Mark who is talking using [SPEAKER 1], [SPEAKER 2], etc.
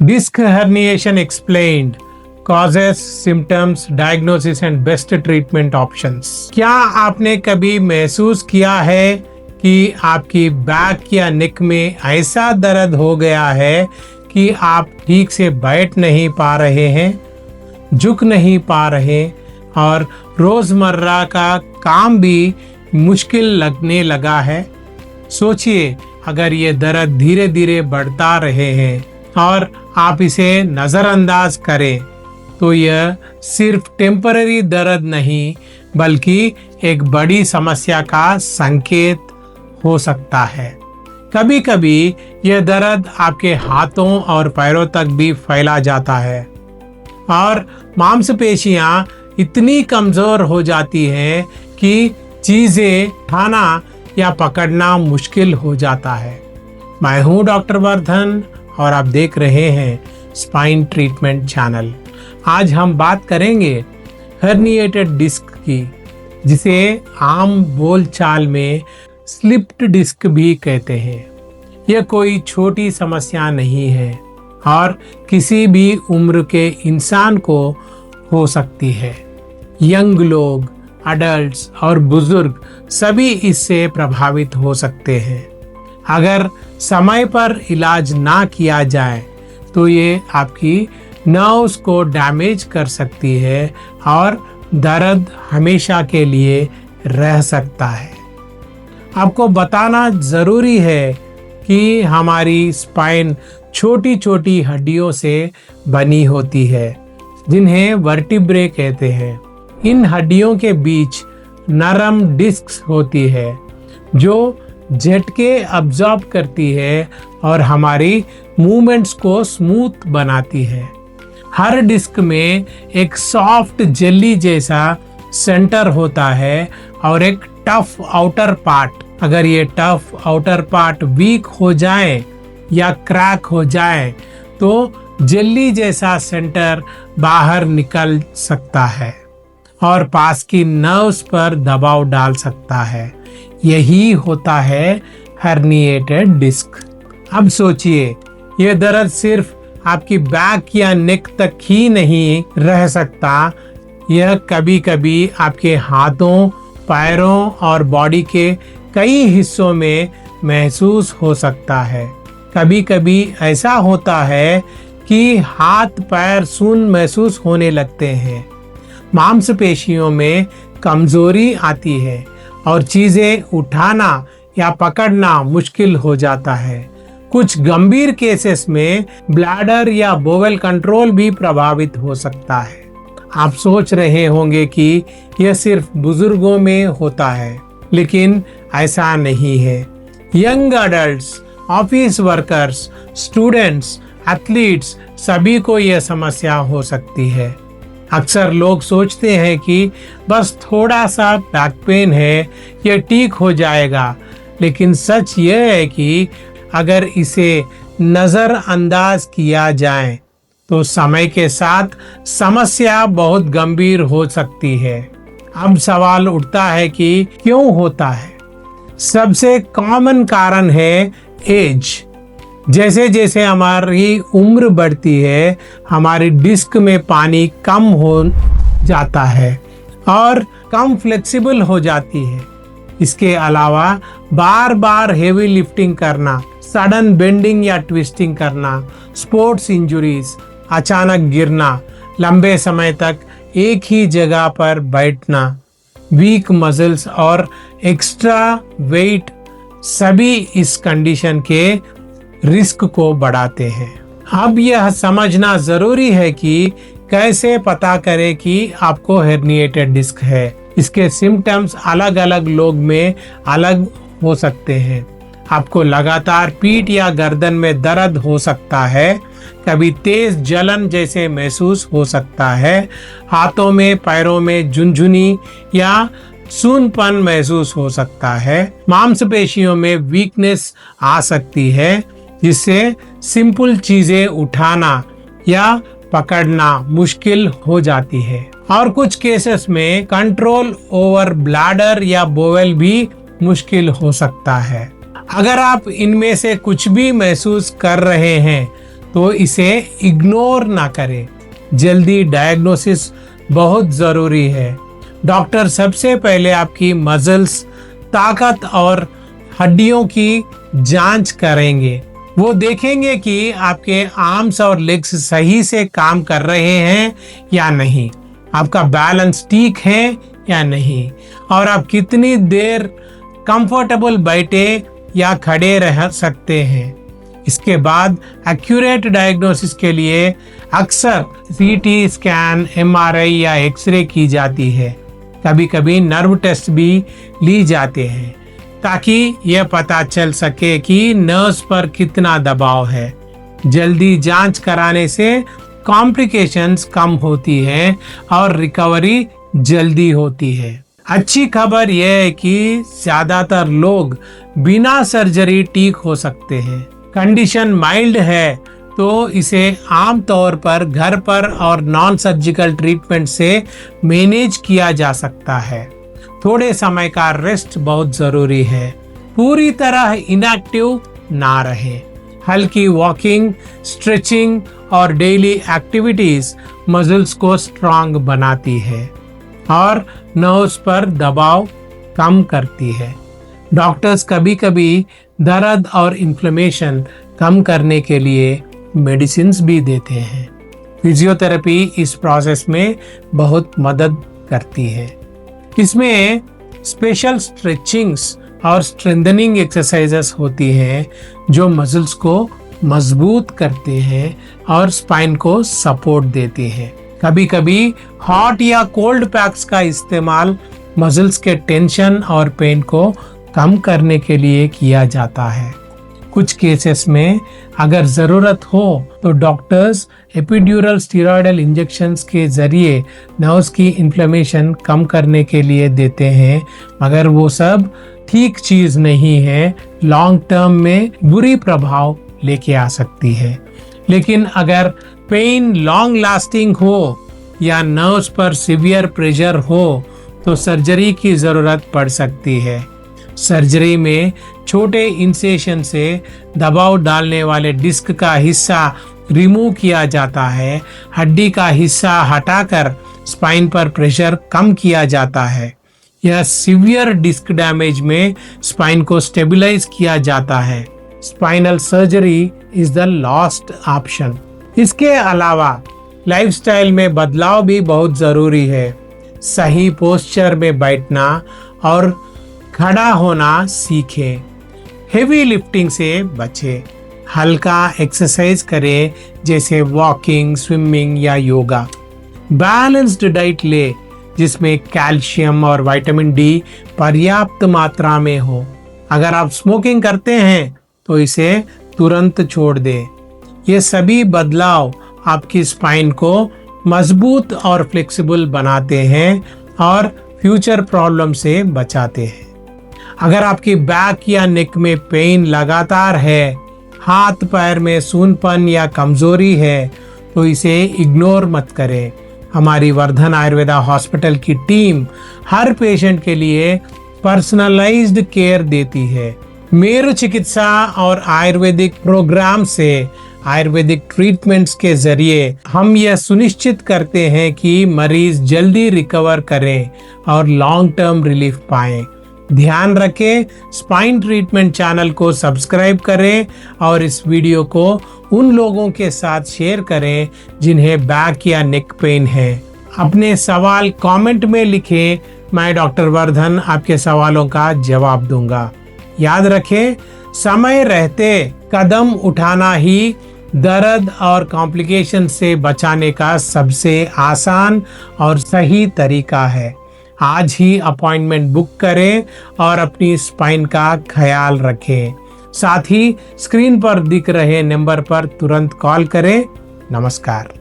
[SPEAKER 1] Disc herniation explained, causes, symptoms, diagnosis and best treatment options। क्या आपने कभी महसूस किया है कि आपकी बैक या नेक में ऐसा दर्द हो गया है कि आप ठीक से बैठ नहीं पा रहे हैं, झुक नहीं पा रहे और रोजमर्रा का काम भी मुश्किल लगने लगा है? सोचिए, अगर ये दर्द धीरे धीरे बढ़ता रहे हैं और आप इसे नजरअंदाज करें तो यह सिर्फ टेम्पररी दर्द नहीं बल्कि एक बड़ी समस्या का संकेत हो सकता है। कभी कभी यह दर्द आपके हाथों और पैरों तक भी फैला जाता है और मांसपेशियां इतनी कमजोर हो जाती हैं कि चीजें उठाना या पकड़ना मुश्किल हो जाता है। मैं हूं डॉक्टर वर्धन और आप देख रहे हैं स्पाइन ट्रीटमेंट चैनल। आज हम बात करेंगे हर्निएटेड डिस्क की, जिसे आम बोलचाल में स्लिप्ड डिस्क भी कहते हैं। यह कोई छोटी समस्या नहीं है और किसी भी उम्र के इंसान को हो सकती है। यंग लोग, अडल्ट्स और बुजुर्ग सभी इससे प्रभावित हो सकते हैं। अगर समय पर इलाज ना किया जाए तो ये आपकी नर्व्स को डैमेज कर सकती है और दर्द हमेशा के लिए रह सकता है। आपको बताना जरूरी है कि हमारी स्पाइन छोटी छोटी हड्डियों से बनी होती है, जिन्हें वर्टिब्रे कहते हैं। इन हड्डियों के बीच नरम डिस्क होती है जो झटके अब्जॉर्ब करती है और हमारी मूवमेंट्स को स्मूथ बनाती है। हर डिस्क में एक सॉफ्ट जेली जैसा सेंटर होता है और एक टफ आउटर पार्ट। अगर ये टफ आउटर पार्ट वीक हो जाए या क्रैक हो जाए तो जेली जैसा सेंटर बाहर निकल सकता है और पास की नर्व्स पर दबाव डाल सकता है। यही होता है हर्निएटेड डिस्क। अब सोचिए, यह दर्द सिर्फ आपकी बैक या नेक तक ही नहीं रह सकता, यह कभी कभी आपके हाथों, पैरों और बॉडी के कई हिस्सों में महसूस हो सकता है। कभी कभी ऐसा होता है कि हाथ पैर सून महसूस होने लगते हैं, मांसपेशियों में कमजोरी आती है और चीजें उठाना या पकड़ना मुश्किल हो जाता है। कुछ गंभीर केसेस में ब्लैडर या बोवेल कंट्रोल भी प्रभावित हो सकता है। आप सोच रहे होंगे कि यह सिर्फ बुजुर्गों में होता है, लेकिन ऐसा नहीं है। Young adults, office workers, students, athletes सभी को यह समस्या हो सकती है। अक्सर लोग सोचते हैं कि बस थोड़ा सा बैक पेन है, यह ठीक हो जाएगा, लेकिन सच यह है कि अगर इसे नजरअंदाज किया जाए तो समय के साथ समस्या बहुत गंभीर हो सकती है। अब सवाल उठता है कि क्यों होता है? सबसे कॉमन कारण है एज। जैसे जैसे हमारी उम्र बढ़ती है, हमारी डिस्क में पानी कम हो जाता है और कम फ्लेक्सिबल हो जाती है। इसके अलावा बार बार हेवी लिफ्टिंग करना, सडन बेंडिंग या ट्विस्टिंग करना, स्पोर्ट्स इंजुरीज, अचानक गिरना, लंबे समय तक एक ही जगह पर बैठना, वीक मसल्स और एक्स्ट्रा वेट सभी इस कंडीशन के रिस्क को बढ़ाते हैं। अब यह समझना जरूरी है कि कैसे पता करें कि आपको हर्निएटेड डिस्क है। इसके सिम्टम्स अलग अलग लोग में अलग हो सकते हैं। आपको लगातार पीठ या गर्दन में दर्द हो सकता है, कभी तेज जलन जैसे महसूस हो सकता है, हाथों में पैरों में झुनझुनी या सूनपन महसूस हो सकता है, मांसपेशियों में वीकनेस आ सकती है जिससे सिंपल चीजें उठाना या पकड़ना मुश्किल हो जाती है, और कुछ केसेस में कंट्रोल ओवर ब्लैडर या बोवेल भी मुश्किल हो सकता है। अगर आप इनमें से कुछ भी महसूस कर रहे हैं तो इसे इग्नोर ना करें। जल्दी डायग्नोसिस बहुत जरूरी है। डॉक्टर सबसे पहले आपकी मसल्स, ताकत और हड्डियों की जांच करेंगे। वो देखेंगे कि आपके आर्म्स और लेग्स सही से काम कर रहे हैं या नहीं, आपका बैलेंस ठीक है या नहीं, और आप कितनी देर कंफर्टेबल बैठे या खड़े रह सकते हैं। इसके बाद एक्यूरेट डायग्नोसिस के लिए अक्सर सीटी स्कैन, एमआरआई या एक्सरे की जाती है। कभी कभी नर्व टेस्ट भी ली जाते हैं ताकि यह पता चल सके कि नर्व्स पर कितना दबाव है। जल्दी जांच कराने से कॉम्प्लिकेशंस कम होती है और रिकवरी जल्दी होती है। अच्छी खबर यह है कि ज्यादातर लोग बिना सर्जरी ठीक हो सकते हैं। कंडीशन माइल्ड है तो इसे आमतौर पर घर पर और नॉन सर्जिकल ट्रीटमेंट से मैनेज किया जा सकता है। थोड़े समय का रेस्ट बहुत जरूरी है। पूरी तरह इनएक्टिव ना रहे। हल्की वॉकिंग, स्ट्रेचिंग और डेली एक्टिविटीज मसल्स को स्ट्रांग बनाती है और नर्व्स पर दबाव कम करती है। डॉक्टर्स कभी कभी दर्द और इन्फ्लेमेशन कम करने के लिए मेडिसिन्स भी देते हैं। फिजियोथेरेपी इस प्रोसेस में बहुत मदद करती है। इसमें स्पेशल स्ट्रेचिंग्स और स्ट्रेंथनिंग एक्सरसाइजेस होती हैं जो मसल्स को मजबूत करते हैं और स्पाइन को सपोर्ट देते हैं। कभी कभी हॉट या कोल्ड पैक्स का इस्तेमाल मसल्स के टेंशन और पेन को कम करने के लिए किया जाता है। कुछ केसेस में अगर जरूरत हो तो डॉक्टर्स एपिड्यूरल स्टेरॉयडल इंजेक्शंस के जरिए नर्व्स की इन्फ्लेमेशन कम करने के लिए देते हैं, मगर वो सब ठीक चीज नहीं है। लॉन्ग टर्म में बुरी प्रभाव लेके आ सकती है। लेकिन अगर पेन लॉन्ग लास्टिंग हो या नर्व्स पर सीवियर प्रेशर हो तो सर्जरी की जरूरत पड़ सकती है। सर्जरी में छोटे इंसेशन से दबाव डालने वाले डिस्क का हिस्सा रिमूव किया जाता है। हड्डी का हिस्सा हटाकर स्पाइन पर प्रेशर कम किया जाता है। यह सीवियर डिस्क डैमेज में स्पाइन को स्टेबलाइज किया जाता है। Spinal surgery is the last option. इसके अलावा लाइफस्टाइल में बदलाव भी बहुत जरूरी है। सही पोस्चर में बैठना और खड़ा होना सीखें। हेवी लिफ्टिंग से बचें। हल्का एक्सरसाइज करें जैसे वॉकिंग, स्विमिंग या योगा। बैलेंस्ड डाइट ले जिसमें कैल्शियम और विटामिन डी पर्याप्त मात्रा में हो। अगर आप स्मोकिंग करते हैं तो इसे तुरंत छोड़ दें। ये सभी बदलाव आपकी स्पाइन को मजबूत और फ्लेक्सिबल बनाते हैं और फ्यूचर प्रॉब्लम से बचाते हैं। अगर आपकी बैक या नेक में पेन लगातार है, हाथ पैर में सूनपन या कमजोरी है, तो इसे इग्नोर मत करें। हमारी वर्धन आयुर्वेदा हॉस्पिटल की टीम हर पेशेंट के लिए पर्सनलाइज्ड केयर देती है। मेरु चिकित्सा और आयुर्वेदिक प्रोग्राम से आयुर्वेदिक ट्रीटमेंट्स के जरिए हम यह सुनिश्चित करते हैं कि मरीज जल्दी रिकवर करें और लॉन्ग टर्म रिलीफ पाएं। ध्यान रखें, स्पाइन ट्रीटमेंट चैनल को सब्सक्राइब करें और इस वीडियो को उन लोगों के साथ शेयर करें जिन्हें बैक या नेक पेन है। अपने सवाल कमेंट में लिखें, मैं डॉक्टर वर्धन आपके सवालों का जवाब दूंगा। याद रखें, समय रहते कदम उठाना ही दर्द और कॉम्प्लिकेशन से बचाने का सबसे आसान और सही तरीका है। आज ही अपॉइंटमेंट बुक करें और अपनी स्पाइन का ख्याल रखें। साथ ही स्क्रीन पर दिख रहे नंबर पर तुरंत कॉल करें। नमस्कार।